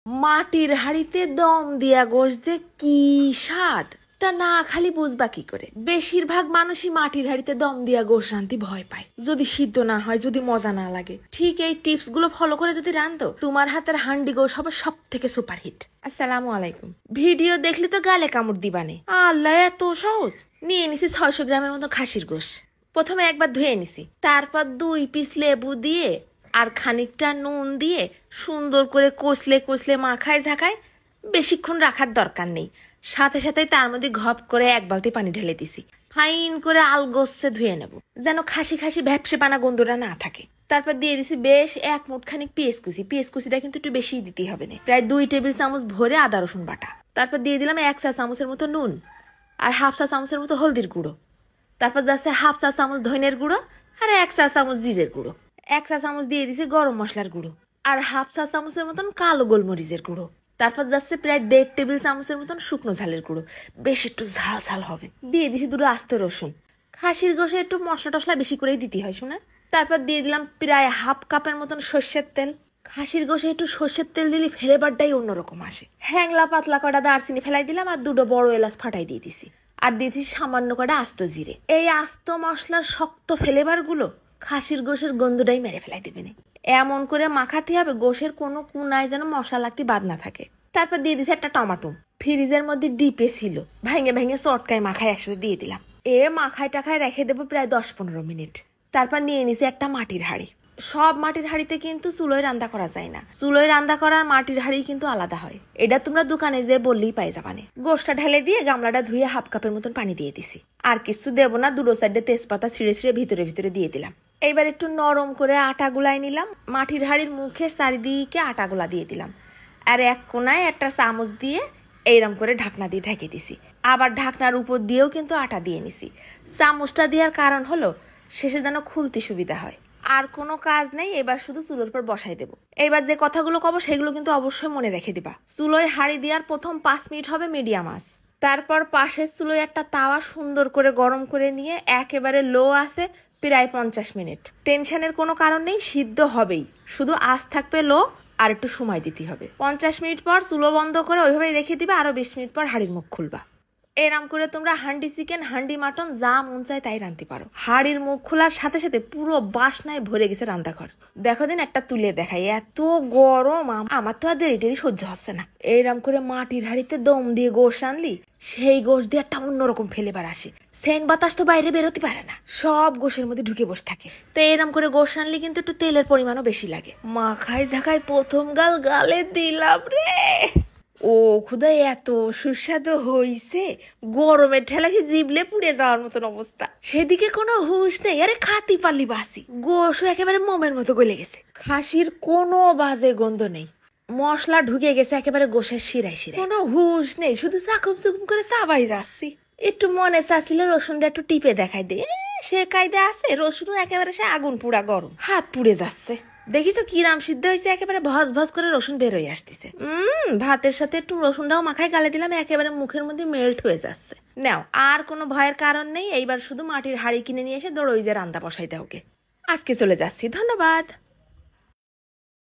মাটির হাঁড়িতে দম দিয়া গোশ যে কি স্বাদ তা না খালি বুঝবা কি করে। বেশিরভাগ মানুষই মাটির হাঁড়িতে দম দিয়া গোশ রাঁধতে ভয় পায়, যদি সিদ্ধ না হয়, যদি মজা না লাগে। ঠিক এই টিপস গুলো ফলো করে যদি রাঁধো, তোমার হাতের হান্ডি গোশ হবে সব থেকে সুপারহিট। আসসালামু আলাইকুম। ভিডিও দেখলে তো গালে কামড় দিবানে। আল্লাহ, এত সহজ। নিয়ে নিছি 600 গ্রামের মতো খাসির গোশ। প্রথমে একবার ধুয়ে নিছি, তারপর 2 পিস লেবু দিয়ে আর খানিকটা নুন দিয়ে সুন্দর করে কষলে কষলে মাখায় ঝাঁকায়। বেশিক্ষণ রাখার দরকার নেই, সাথে সাথে তার মধ্যে ঘপ করে 1 বালতি পানি ঢেলে দিছি। ফাইন করে আলগোছে ধুয়ে নেব, যেন খাসি খাসি ভ্যাপসে পানা গন্ধটা না থাকে। তারপর দিয়ে দিছি বেশ 1 মুঠ খানিক পেঁয়াজ কুচি। পেঁয়াজ কুচিটা কিন্তু একটু বেশি দিতে হবে না, প্রায় 2 টেবিল চামচ ভরে আদা রসুন বাটা। তারপর দিয়ে দিলাম 1 চা চামচের মতো নুন আর 1/2 চা চামচের মতো হলদির গুঁড়ো। তারপর যাচ্ছে 1/2 চা চামচ ধনের গুঁড়ো আর 1 চা চামচ জিরের গুঁড়ো। 1 চা চামচ দিয়ে দিছে গরম মশলার গুঁড়ো আর 1/2 চা চামচের মতন কালো গোলমরিচের গুঁড়ো। তারপর যাচ্ছে প্রায় 1.5 টেবিল চামচের মতন শুকনো ঝালের গুঁড়ো, বেশ একটু ঝাল ঝাল হবে। দিয়ে দিছি 2 আস্ত রসুন। খাসির গোশে একটু মশলা টসলা বেশি করেই দিতে হয় শোনা। তারপর দিয়ে দিলাম প্রায় 1/2 কাপের মতন সর্ষের তেল। খাসির গোশে একটু সর্ষের তেল দিলে ফ্লেভারটাই অন্যরকম আসে। হ্যাংলা পাতলা কটা দারচিনি ফেলাই দিলাম আর 2 বড় এলাচ ফাটাই দিয়ে দিছি। আর দিয়েছি সামান্য কটা আস্ত জিরে। এই আস্ত মশলার শক্ত ফ্লেভার গুলো খাসির গোশের গন্ধটাই মেরে ফেলাই দেবে না। এমন করে মাখাতে হবে গোশের কোনো কোনায় যেন মশলা লাগতে বাদ না থাকে। তারপর দিয়ে দিছি একটা টমেটো, ফ্রিজের মধ্যে ডিপে ছিল, ভেঙে ভেঙে চটকায় মাখায় একসাথে দিয়ে দিলাম। মাখায় টাখায় রেখে দেবো প্রায় 10-15 মিনিট। তারপর নিয়ে নিছি একটা মাটির হাঁড়ি। সব মাটির হাঁড়িতে কিন্তু চুলোয় রান্না করা যায় না, চুলোয় রান্না করার মাটির হাঁড়ি কিন্তু আলাদা হয়। এটা তোমরা দোকানে যে বললেই পাই যাবানে। গোশটা ঢেলে দিয়ে গামলাটা ধুয়ে 1/2 কাপের মতন পানি দিয়ে দিছি। আর কিছু দেবো না, 2 সাইডে তেজপাতা ছিঁড়ে ছিঁড়ে ভিতরে ভিতরে দিয়ে দিলাম। এইবার একটু নরম করে আটা গুলাই নিলাম। মাটির হাঁড়ির মুখে চারিদিকে আটা গুলা দিয়ে দিলাম আর এক কোনায় একটা চামচ দিয়ে এইরকম করে ঢাকনা দিয়ে ঢেকে দিছি। আবার ঢাকনার উপর দিয়েও কিন্তু আটা দিয়ে নিছি। চামচটা দেওয়ার কারণ হলো শেষে যেন খুলতে সুবিধা হয়। আর কোনো কাজ নেই, এবার শুধু চুলোর উপর বসাই দেবো। এবার যে কথাগুলো কব সেগুলো কিন্তু অবশ্যই মনে রেখে দিবা। চুলোয় হাঁড়ি দেওয়ার প্রথম 5 মিনিট হবে মিডিয়াম আঁচ। তারপর পাশের চুলোয় একটা তাওয়া সুন্দর করে গরম করে নিয়ে একেবারে লো আছে প্রায় 50 মিনিট। টেনশনের কোনো কারণ নেই, সিদ্ধ হবেই, শুধু আঁচ থাকবে লো আর একটু সময় দিতে হবে। 50 মিনিট পর চুলো বন্ধ করে ওইভাবে রেখে দিবা। আরো 20 মিনিট পর হাঁড়ির মুখ খুলবা। এরাম করে তোমরা হান্ডি চিকেন, হান্ডি মাটন যা মন চায় তাই রাঁধতে পারো। হাঁড়ির মুখ খোলার সাথে সাথে পুরো বাসনায় ভরে গেছে রান্নাঘর। দেখো দিন একটা তুলে দেখাই, এত গরম আমার তো আর দেরি সহ্য হচ্ছে না। এরাম করে মাটির হাঁড়িতে দম দিয়ে গোশ রানলি, সেই গোশ দিয়ে একটা অন্যরকম ফ্লেভার আসে। সেন্ট বাতাস তো বাইরে বেরোতে পারে না, সব গোশের মধ্যে ঢুকে বসে থাকে। তো এরম করে গোশ রানলি কিন্তু একটু তেলের পরিমাণও বেশি লাগে। মাখায় ঝাঁকায় প্রথম গালে দিলাম রে। ও খুদা, এত সুস্বাদু হইছে, গরমের ঠেলাকে জিবলে পুড়ে যাওয়ার মতন অবস্থা। সেদিকে কোনো হুঁশ নেই, আরে খাতি পারলি বাসি। গোশও একেবারে মোমের মতো গলে গেছে, খাসির কোনো বাজে গন্ধ নেই, মশলা ঢুকে গেছে একেবারে গোশের শিরায় শিরায়। কোনো হুঁশ নেই, শুধু চাকুম চুকুম করে চাবাই যাচ্ছি। একটু মনে চাচ্ছিল রসুনটা একটু টিপে দেখাই দে, সে কায়দা আছে, রসুন একেবারে সে আগুন পুড়া গরম, হাত পুড়ে যাচ্ছে। দেখিছো কি রাম সিদ্ধ হয়েছে, একেবারে ভজ ভজ করে রসুন বের হয়ে আসতেছে। ভাতের সাথে একটু রসুনটাও মাখায় গালে দিলাম, একেবারে মুখের মধ্যে মেল্ট হয়ে যাচ্ছে। নাও, আর কোনো ভয়ের কারণ নেই। এইবার শুধু মাটির হাঁড়ি কিনে নিয়ে এসে দৌড় ওই যে রান্না বসাই দাও। আজকে চলে যাচ্ছি, ধন্যবাদ।